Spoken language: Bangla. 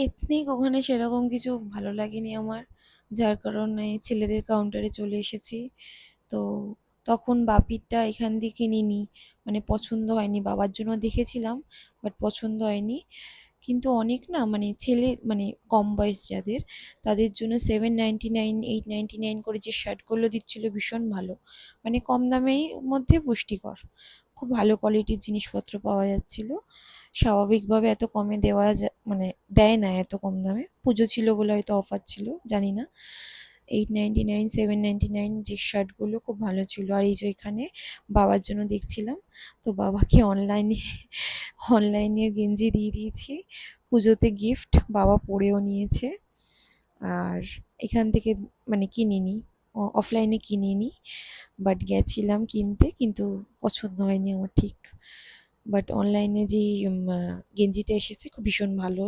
এথনিক ওখানে সেরকম কিছু ভালো লাগেনি আমার, যার কারণে ছেলেদের কাউন্টারে চলে এসেছি। তো তখন বাপিরটা এখান দিয়ে কিনিনি, মানে পছন্দ হয়নি, বাবার জন্য দেখেছিলাম বাট পছন্দ হয়নি। কিন্তু অনেক না, মানে ছেলে মানে কম বয়স যাদের, তাদের জন্য 799 899 করে যে শার্টগুলো দিচ্ছিল ভীষণ ভালো, মানে কম দামের মধ্যে পুষ্টিকর, খুব ভালো কোয়ালিটির জিনিসপত্র পাওয়া যাচ্ছিল। স্বাভাবিকভাবে এত কমে মানে দেয় না এত কম দামে, পুজো ছিল বলে হয়তো অফার ছিল, জানি না। 899 799 যে শার্টগুলো খুব ভালো ছিল। আর এই যে এখানে বাবার জন্য দেখছিলাম, তো বাবাকে অনলাইনের গেঞ্জি দিয়ে দিয়েছি পুজোতে গিফট, বাবা পরেও নিয়েছে। আর এখান থেকে মানে কিনিনি, অফলাইনে কিনিনি, বাট গেছিলাম কিনতে, কিন্তু পছন্দ হয়নি আমার ঠিক। বাট অনলাইনে যে গেঞ্জিটা এসেছে খুব ভীষণ ভালো।